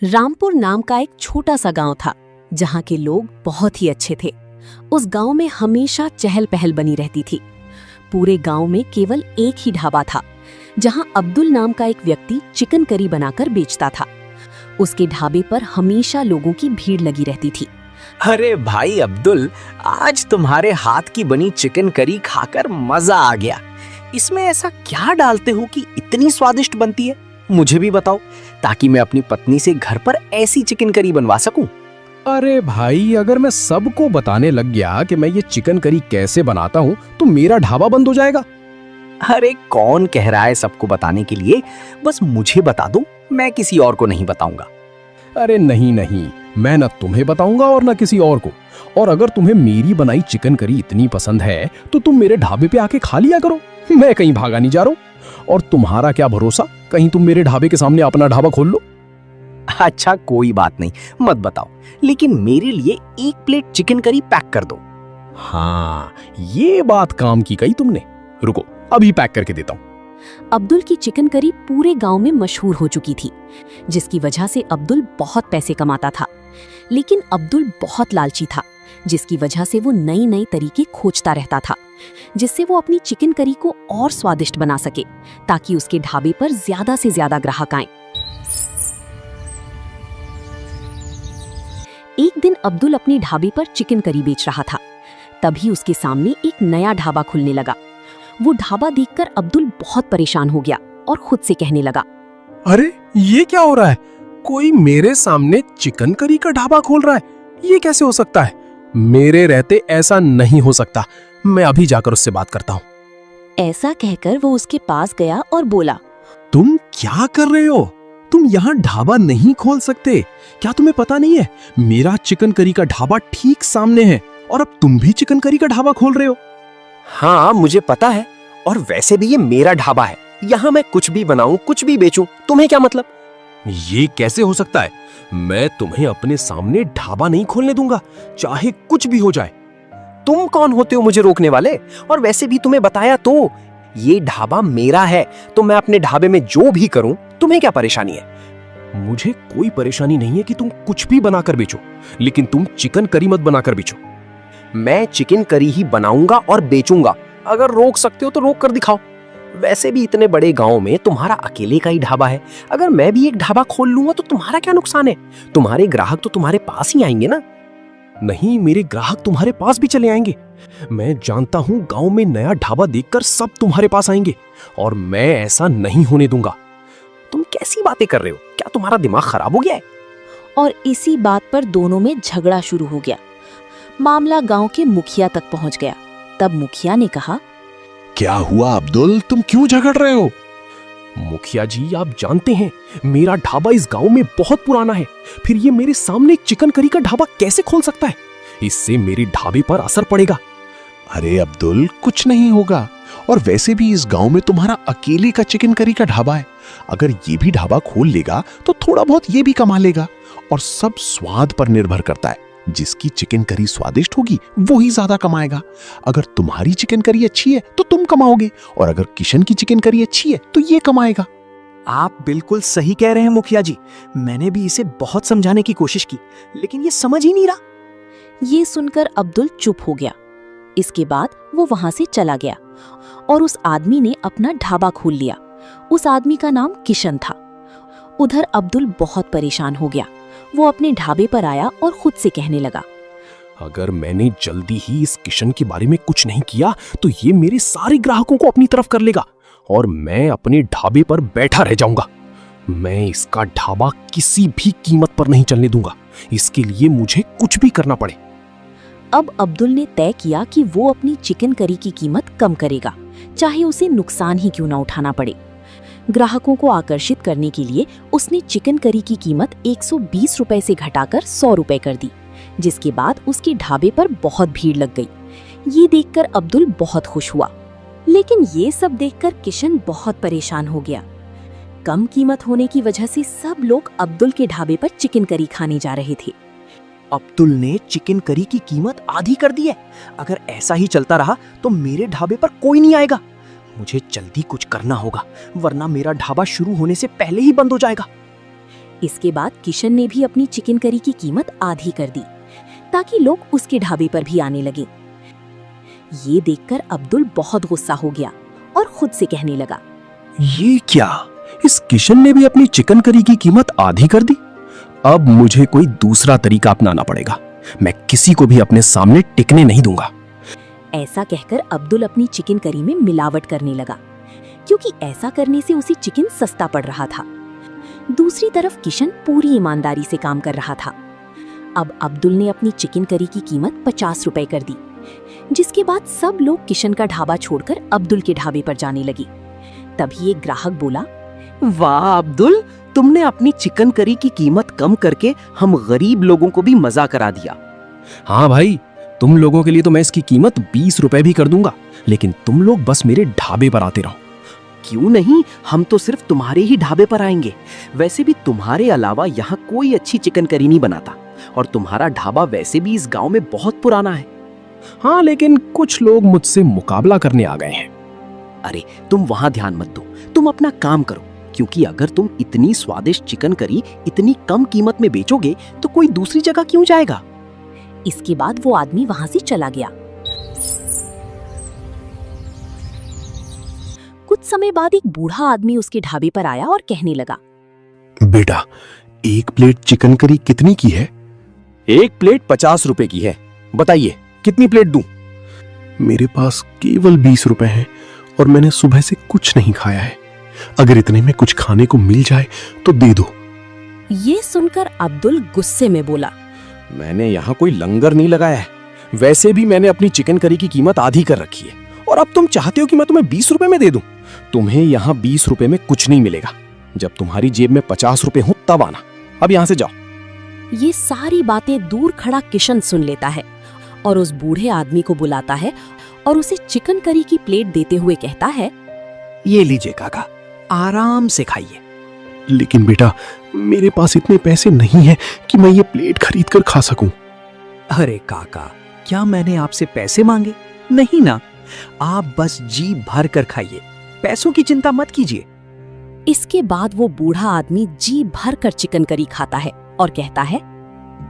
रामपुर नाम का एक छोटा सा गांव था जहां के लोग बहुत ही अच्छे थे। उस गांव में हमेशा चहल पहल बनी रहती थी। पूरे गांव में केवल एक ही ढाबा था जहां अब्दुल नाम का एक व्यक्ति चिकन करी बनाकर बेचता था। उसके ढाबे पर हमेशा लोगों की भीड़ लगी रहती थी। अरे भाई अब्दुल, आज तुम्हारे हाथ की बनी चिकन करी खाकर मजा आ गया। इसमें ऐसा क्या डालते हो कि इतनी स्वादिष्ट बनती है? मुझे भी बताओ ताकि मैं अपनी पत्नी से घर पर ऐसी चिकन करी बनवा सकूं। अरे भाई, अगर मैं सबको बताने लग गया कि मैं ये चिकन करी कैसे बनाता हूँ तो मेरा ढाबा बंद हो जाएगा। अरे कौन कह रहा है सबको बताने के लिए? बस मुझे बता दो, मैं किसी और को नहीं बताऊंगा। अरे नहीं नहीं, मैं न तुम्हें बताऊंगा और न किसी और को। और अगर तुम्हें मेरी बनाई चिकन करी इतनी पसंद है तो तुम मेरे ढाबे पे आके खा लिया करो। मैं कहीं भागा नहीं जा रहा हूँ। और तुम्हारा क्या भरोसा, कहीं तुम मेरे ढाबे के सामने अपना ढाबा खोल लो। अच्छा कोई बात नहीं, मत बताओ, लेकिन मेरे लिए 1 प्लेट चिकन करी पैक कर दो। हाँ, ये बात काम की कही तुमने। रुको, अभी पैक करके देता हूँ। अब्दुल की चिकन करी पूरे गांव में मशहूर हो चुकी थी, जिसकी वजह से अब्दुल बहुत पैसे कमाता था। लेकिन अब्दुल बहुत लालची था, जिसकी वजह से वो नई नई तरीके खोजता रहता था, जिससे वो अपनी चिकन करी को और स्वादिष्ट बना सके, ताकि उसके ढाबे पर ज्यादा से ज्यादा ग्राहक आएं। एक दिन अब्दुल अपने ढाबे पर चिकन करी बेच रहा था। तभी उसके सामने एक नया ढाबा खुलने लगा। वो ढाबा देखकर अब्दुल बहुत परेशान हो गया और खुद से कहने लगा, अरे ये क्या हो रहा है? कोई मेरे सामने चिकन करी का ढाबा खोल रहा है। ये कैसे हो सकता है? मेरे रहते ऐसा नहीं हो सकता। मैं अभी जाकर उससे बात करता हूँ। ऐसा कहकर वो उसके पास गया और बोला, तुम क्या कर रहे हो? तुम यहाँ ढाबा नहीं खोल सकते। क्या तुम्हें पता नहीं है, मेरा चिकन करी का ढाबा ठीक सामने है और अब तुम भी चिकन करी का ढाबा खोल रहे हो। हाँ मुझे पता है, और वैसे भी ये मेरा ढाबा है। यहाँ मैं कुछ भी बनाऊं, कुछ भी बेचूं, तुम्हें क्या मतलब? ये कैसे हो सकता है? मैं तुम्हें अपने सामने ढाबा नहीं खोलने दूंगा, चाहे कुछ भी हो जाए। तुम कौन होते हो मुझे रोकने वाले? और वैसे भी तुम्हें बताया तो, ये ढाबा मेरा है, तो मैं अपने ढाबे में जो भी करूं, तुम्हें क्या परेशानी है? मुझे कोई परेशानी नहीं है कि तुम कुछ भी बनाकर बेचो, लेकिन तुम चिकन करी मत बनाकर बेचो। मैं चिकन करी ही बनाऊंगा और बेचूंगा। अगर रोक सकते हो तो रोक कर दिखाओ। वैसे भी इतने बड़े गांव में तुम्हारा अकेले का ही ढाबा है। अगर मैं भी एक ढाबा खोल लूंगा तो तुम्हारा क्या नुकसान है? तुम्हारे ग्राहक तो तुम्हारे पास ही आएंगे ना। नहीं, मेरे ग्राहक तुम्हारे पास भी चले आएंगे। मैं जानता हूँ गांव में नया ढाबा देखकर सब तुम्हारे पास आएंगे, और मैं ऐसा नहीं होने दूंगा। तुम कैसी बातें कर रहे हो? क्या तुम्हारा दिमाग खराब हो गया है? और इसी बात पर दोनों में झगड़ा शुरू हो गया। मामला गांव के मुखिया तक पहुंच गया। तब मुखिया ने कहा, क्या हुआ अब्दुल, तुम क्यों झगड़ रहे हो? मुखिया जी, आप जानते हैं मेरा ढाबा इस गांव में बहुत पुराना है। फिर ये मेरे सामने चिकन करी का ढाबा कैसे खोल सकता है? इससे मेरे ढाबे पर असर पड़ेगा। अरे अब्दुल, कुछ नहीं होगा। और वैसे भी इस गांव में तुम्हारा अकेले का चिकन करी का ढाबा है। अगर ये भी ढाबा खोल लेगा तो थोड़ा बहुत ये भी कमा लेगा। और सब स्वाद पर निर्भर करता है। जिसकी चिकन करी स्वादिष्ट होगी वो ही ज्यादा कमाएगा। अगर तुम्हारी चिकन करी अच्छी है तो तुम कमाओगे, और अगर किशन की चिकन करी अच्छी है तो ये कमाएगा। आप बिल्कुल सही कह रहे हैं मुखिया जी। मैंने भी इसे बहुत समझाने की कोशिश की, लेकिन ये समझ ही नहीं रहा। ये सुनकर अब्दुल चुप हो गया। इसके बाद वो वहां से चला गया और उस आदमी ने अपना ढाबा खोल लिया। उस आदमी का नाम किशन था। उधर अब्दुल बहुत परेशान हो गया। वो अपने ढाबे पर आया और खुद से कहने लगा, अगर मैंने जल्दी ही इस किशन के बारे में कुछ नहीं किया तो ये मेरे सारे ग्राहकों को अपनी तरफ कर लेगा और मैं अपने ढाबे पर बैठा रह जाऊंगा। मैं इसका ढाबा किसी भी कीमत पर नहीं चलने दूंगा। इसके लिए मुझे कुछ भी करना पड़े। अब अब्दुल ने तय किया कि वो अपनी चिकन करी की कीमत कम करेगा, चाहे उसे नुकसान ही क्यों ना उठाना पड़े। ग्राहकों को आकर्षित करने के लिए उसने चिकन करी की कीमत 120 रुपए से घटाकर 100 रुपए कर दी, जिसके बाद उसके ढाबे पर बहुत भीड़ लग गई। ये देखकर अब्दुल बहुत खुश हुआ, लेकिन ये सब देखकर किशन बहुत परेशान हो गया। कम कीमत होने की वजह से सब लोग अब्दुल के ढाबे पर चिकन करी खाने जा रहे थे। अब्दुल ने चिकन करी की कीमत आधी कर दी है। अगर ऐसा ही चलता रहा तो मेरे ढाबे पर कोई नहीं आएगा। मुझे जल्दी कुछ करना होगा, वरना मेरा ढाबा शुरू होने से पहले ही बंद हो जाएगा। इसके बाद किशन ने भी अपनी चिकन करी की कीमत आधी कर दी ताकि लोग उसके ढाबे पर भी आने लगे। ये देखकर अब्दुल बहुत गुस्सा हो गया और खुद से कहने लगा, ये क्या, इस किशन ने भी अपनी चिकन करी की कीमत आधी कर दी। अब मुझे कोई दूसरा तरीका अपनाना पड़ेगा। मैं किसी को भी अपने सामने टिकने नहीं दूंगा। ऐसा कहकर अब्दुल अपनी चिकन करी में मिलावट करने लगा, क्योंकि ऐसा करने से उसे चिकन सस्ता पड़ रहा था। दूसरी तरफ किशन पूरी ईमानदारी से काम कर रहा था। अब अब्दुल ने अपनी चिकन करी की कीमत 50 रुपए कर दी, जिसके बाद सब लोग किशन का ढाबा छोड़कर अब्दुल के ढाबे पर जाने लगी। तभी एक ग्राहक बोला, वाह अब्दुल, तुमने अपनी चिकन करी की कीमत कम करके हम गरीब लोगों को भी मजा करा दिया। हाँ भाई, तुम लोगों के लिए तो मैं इसकी कीमत 20 रुपए भी कर दूंगा, लेकिन तुम लोग बस मेरे ढाबे पर आते रहो। क्यों नहीं, हम तो सिर्फ तुम्हारे ही ढाबे पर आएंगे। वैसे भी तुम्हारे अलावा यहाँ कोई अच्छी चिकन करी नहीं बनाता, और तुम्हारा ढाबा वैसे भी इस गांव में बहुत पुराना है। हाँ, लेकिन कुछ लोग मुझसे मुकाबला करने आ गए हैं। अरे तुम वहां ध्यान मत दो, तुम अपना काम करो, क्योंकि अगर तुम इतनी स्वादिष्ट चिकन करी इतनी कम कीमत में बेचोगे तो कोई दूसरी जगह क्यों जाएगा। इसके बाद वो आदमी वहां से चला गया। कुछ समय बाद एक बूढ़ा आदमी उसके ढाबे पर आया और कहने लगा, बेटा, एक प्लेट चिकन करी कितनी की है? एक प्लेट 50 रुपए की है। बताइए कितनी प्लेट दूं? मेरे पास केवल 20 रुपए हैं और मैंने सुबह से कुछ नहीं खाया है। अगर इतने में कुछ खाने को मिल जाए तो दे दो। ये सुनकर अब्दुल गुस्से में बोला, मैंने यहाँ कोई लंगर नहीं लगाया है। वैसे भी मैंने अपनी चिकन करी की कीमत आधी कर रखी है, और अब तुम चाहते हो कि मैं तुम्हें 20 रुपए में दे दूं? तुम्हें यहाँ 20 रुपए में कुछ नहीं मिलेगा। जब तुम्हारी जेब में 50 रुपए हो तब आना। अब यहाँ से जाओ। ये सारी बातें दूर खड़ा किशन सुन लेता है और उस बूढ़े आदमी को बुलाता है और उसे चिकन करी की प्लेट देते हुए कहता है, ये लीजिए काका, आराम से खाइए। लेकिन बेटा, मेरे पास इतने पैसे नहीं हैं कि मैं ये प्लेट खरीद कर खा सकूं। अरे काका, क्या मैंने आपसे पैसे मांगे? नहीं ना, आप बस जी भर कर खाइए, पैसों की चिंता मत कीजिए। इसके बाद वो बूढ़ा आदमी जी भर कर चिकन करी खाता है और कहता है,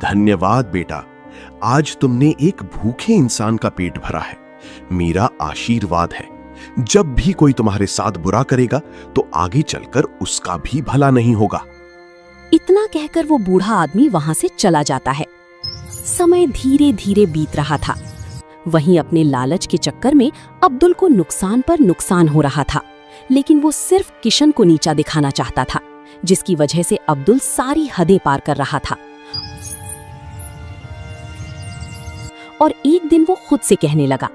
धन्यवाद बेटा, आज तुमने एक भूखे इंसान का पेट भरा है। मेरा आशीर्वाद है, जब भी कोई तुम्हारे साथ बुरा करेगा तो आगे चलकर उसका भी भला नहीं होगा। इतना कहकर वो बूढ़ा आदमी वहां से चला जाता है। समय धीरे धीरे बीत रहा था। वहीं अपने लालच के चक्कर में अब्दुल को नुकसान पर नुकसान हो रहा था, लेकिन वो सिर्फ किशन को नीचा दिखाना चाहता था, जिसकी वजह से अब्दुल सारी हदें पार कर रहा था। और एक दिन वो खुद से कहने लगा,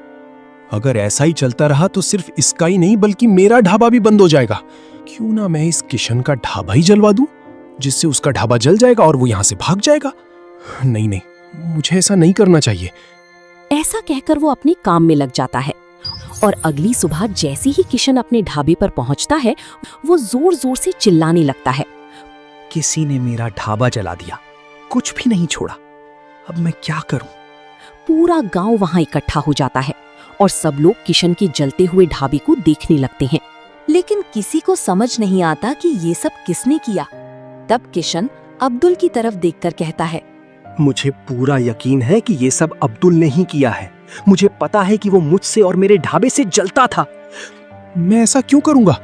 अगर ऐसा ही चलता रहा तो सिर्फ इसका ही नहीं बल्कि मेरा ढाबा भी बंद हो जाएगा। क्यों ना मैं इस किशन का ढाबा ही जलवा दूं, जिससे उसका ढाबा जल जाएगा और वो यहाँ से भाग जाएगा। नहीं नहीं, मुझे ऐसा नहीं करना चाहिए। ऐसा कहकर वो अपने काम में लग जाता है और अगली सुबह जैसे ही किशन अपने ढाबे पर पहुंचता है, वो जोर जोर से चिल्लाने लगता है, किसी ने मेरा ढाबा जला दिया, कुछ भी नहीं छोड़ा, अब मैं क्या करूं? पूरा गांव वहां इकट्ठा हो जाता है और सब लोग किशन के जलते हुए ढाबे को देखने लगते हैं, लेकिन किसी को समझ नहीं आता कि ये सब किसने किया। तब किशन अब्दुल की तरफ देखकर कहता है, मुझे पूरा यकीन है कि ये सब अब्दुल ने ही किया है। मुझे पता है कि वो मुझसे और मेरे ढाबे से जलता था। मैं ऐसा क्यों करूंगा?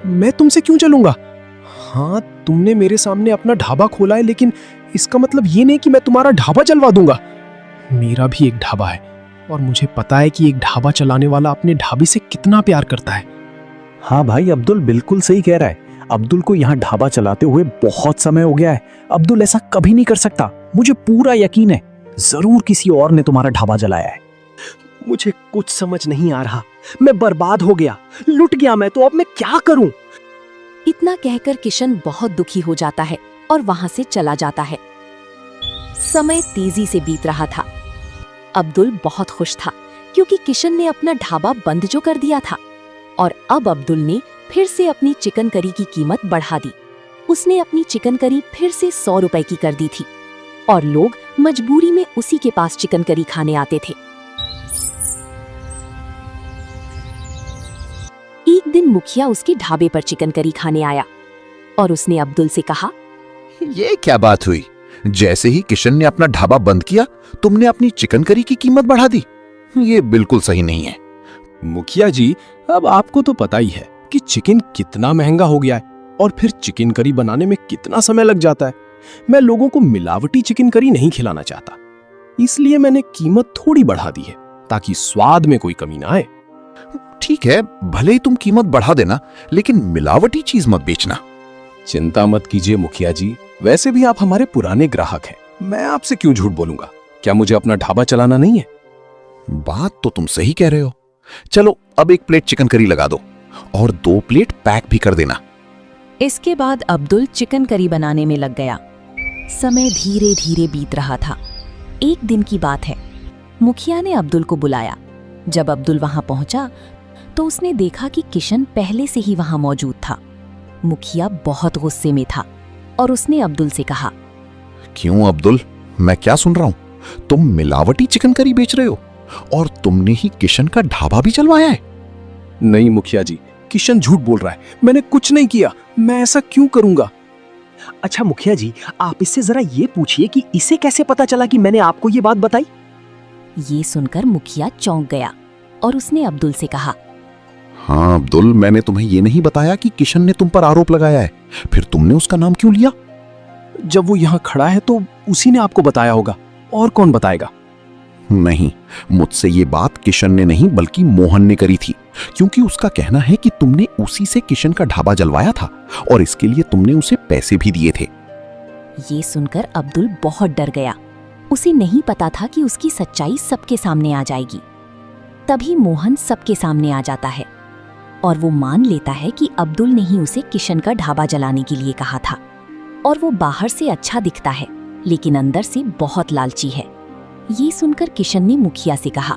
मैं तुमसे क्यों जलूंगा? हाँ, तुमने मेरे सामने अपना ढाबा खोला है, लेकिन इसका मतलब ये नहीं कि मैं तुम्हारा ढाबा जलवा दूंगा। मेरा भी एक ढाबा है और मुझे पता है कि एक ढाबा चलाने वाला अपने ढाबे से कितना प्यार करता है। हाँ भाई, अब्दुल बिल्कुल सही कह रहा है। अब्दुल को यहाँ ढाबा चलाते हुए बहुत समय हो गया है। अब्दुल ऐसा कभी नहीं कर सकता। मुझे पूरा यकीन है, जरूर किसी और ने तुम्हारा ढाबा जलाया है। मुझे कुछ समझ नहीं आ रहा, मैं बर्बाद हो गया, लुट गया मैं तो। अब मैं क्या करूं? इतना कहकर किशन बहुत दुखी हो जाता है और वहां से चला जाता है। समय तेजी से बीत रहा था। अब्दुल बहुत खुश था क्योंकि किशन ने अपना ढाबा बंद जो कर दिया था, और अब अब्दुल ने फिर से अपनी चिकन करी की कीमत बढ़ा दी। उसने अपनी चिकन करी फिर से 100 रुपए की कर दी थी और लोग मजबूरी में उसी के पास चिकन करी खाने आते थे। एक दिन मुखिया उसके ढाबे पर चिकन करी खाने आया और उसने अब्दुल से कहा, ये क्या बात हुई? जैसे ही किशन ने अपना ढाबा बंद किया, तुमने अपनी चिकन करी की कीमत बढ़ा दी। ये बिल्कुल सही नहीं है। मुखिया जी, अब आपको तो पता ही है कि चिकन कितना महंगा हो गया है और फिर चिकन करी बनाने में कितना समय लग जाता है। मैं लोगों को मिलावटी चिकन करी नहीं खिलाना चाहता, इसलिए मैंने कीमत थोड़ी बढ़ा दी है ताकि स्वाद में कोई कमी ना आए। ठीक है, भले ही तुम कीमत बढ़ा देना, लेकिन मिलावटी चीज मत बेचना। चिंता मत कीजिए मुखिया जी, वैसे भी आप हमारे पुराने ग्राहक हैं। मैं आपसे क्यों झूठ बोलूंगा? क्या मुझे अपना ढाबा चलाना नहीं है? बात तो तुम सही कह रहे हो। चलो अब 1 प्लेट चिकन करी लगा दो और 2 प्लेट पैक भी कर देना। इसके बाद अब्दुल चिकन करी बनाने में लग गया। समय धीरे धीरे बीत रहा था। एक दिन की बात है, मुखिया ने अब्दुल को बुलाया। जब अब्दुल वहां पहुंचा तो उसने देखा कि किशन पहले से ही वहां मौजूद था। मुखिया बहुत गुस्से में था और उसने अब्दुल से कहा, क्यों अब्दुल, मैं क्या सुन रहा हूं? तुम मिलावटी चिकन करी बेच रहे हो और तुमने ही किशन का ढाबा भी चलवाया है। नहीं मुखिया जी, किशन झूठ बोल रहा है। मैंने कुछ नहीं किया। मैं ऐसा क्यों करूंगा? अच्छा मुखिया जी, आप इससे जरा ये पूछिए कि इसे कैसे पता चला कि मैंने आपको ये बात बताई? ये सुनकर मुखिया चौंक गया और उसने अब्दुल से कहा, हाँ अब्दुल, मैंने तुम्हें ये नहीं बताया कि किशन ने तुम पर आरोप लगाया है, फिर तुमने उसका नाम क्यों लिया? जब वो यहाँ खड़ा है तो उसी ने आपको बताया होगा, और कौन बताएगा? नहीं, मुझसे ये बात किशन ने नहीं बल्कि मोहन ने करी थी, क्योंकि उसका कहना है कि तुमने उसी से किशन का ढाबा जलवाया था और इसके लिए तुमने उसे पैसे भी दिए थे। ये सुनकर अब्दुल बहुत डर गया। उसे नहीं पता था कि उसकी सच्चाई सबके सामने आ जाएगी। तभी मोहन सबके सामने आ जाता है और वो मान लेता है कि अब्दुल ने ही उसे किशन का ढाबा जलाने के लिए कहा था। और वो बाहर से अच्छा दिखता है लेकिन अंदर से बहुत लालची है। ये सुनकर किशन ने मुखिया से कहा,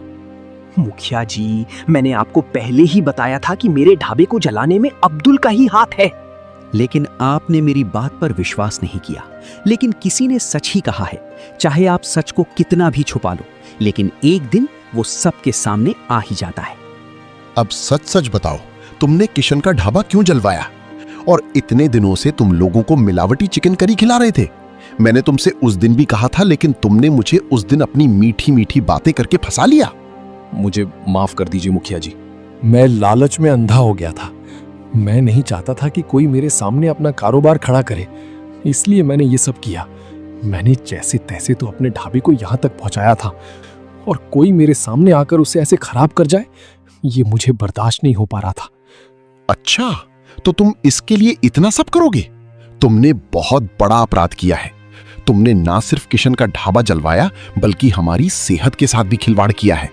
मुखिया जी, मैंने आपको पहले ही बताया था कि मेरे ढाबे को जलाने में अब्दुल का ही हाथ है। लेकिन आपने मेरी बात पर विश्वास नहीं किया। लेकिन किसी ने सच ही कहा है, चाहे आप सच को कितना भी छुपा लो, लेकिन एक दिन वो सबके सामने आ ही जाता है। अब सच सच बताओ, तुमने किशन का ढाबा क्यों जलवाया? और इतने दिनों से तुम लोगों को मिलावटी चिकन करी खिला रहे थे। मैंने तुमसे उस दिन भी कहा था, लेकिन तुमने मुझे उस दिन अपनी मीठी मीठी बातें करके फंसा लिया। मुझे माफ कर दीजिए मुखिया जी, मैं लालच में अंधा हो गया था। मैं नहीं चाहता था कि कोई मेरे सामने अपना कारोबार खड़ा करे, इसलिए मैंने ये सब किया। मैंने जैसे तैसे तो अपने ढाबे को यहाँ तक पहुँचाया था, और कोई मेरे सामने आकर उसे ऐसे खराब कर जाए, ये मुझे बर्दाश्त नहीं हो पा रहा था। अच्छा, तो तुम इसके लिए इतना सब करोगे? तुमने बहुत बड़ा अपराध किया है। तुमने ना सिर्फ किशन का ढाबा जलवाया बल्कि हमारी सेहत के साथ भी खिलवाड़ किया है।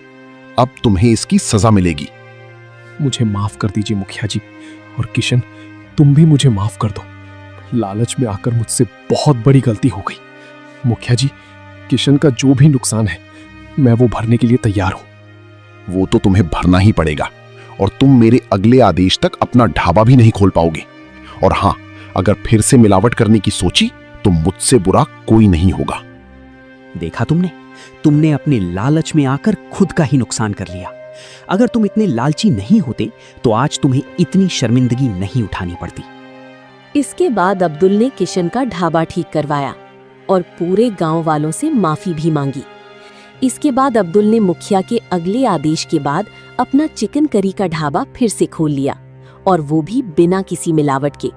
अब तुम्हें इसकी सजा मिलेगी। मुझे माफ कर दीजिए मुखिया जी, और किशन, तुम भी मुझे माफ कर दो। लालच में आकर मुझसे बहुत बड़ी गलती हो गई। मुखिया जी, किशन का जो भी नुकसान है मैं वो भरने के लिए तैयार हूं। वो तो तुम्हें भरना ही पड़ेगा, और तुम मेरे अगले आदेश तक अपना ढाबा भी नहीं खोल पाओगे। और हां, अगर फिर से मिलावट करने की सोची तो मुझसे बुरा कोई नहीं होगा। देखा तुमने अपने लालच में आकर खुद का ही नुकसान कर लिया। अगर तुम इतने लालची नहीं होते तो आज तुम्हें इतनी शर्मिंदगी नहीं उठानी पड़ती। इसके बाद अब्दुल ने किशन का ढाबा ठीक करवाया और पूरे गांव वालों से माफी भी मांगी। इसके बाद अब्दुल ने मुखिया के अगले आदेश के बाद अपना चिकन करी का ढाबा फिर से खोल लिया, और वो भी बिना किसी मिलावट के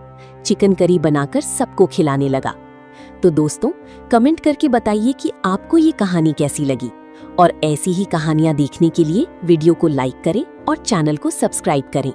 चिकन करी बनाकर सबको खिलाने लगा। तो दोस्तों, कमेंट करके बताइए कि आपको ये कहानी कैसी लगी, और ऐसी ही कहानियां देखने के लिए वीडियो को लाइक करें और चैनल को सब्सक्राइब करें।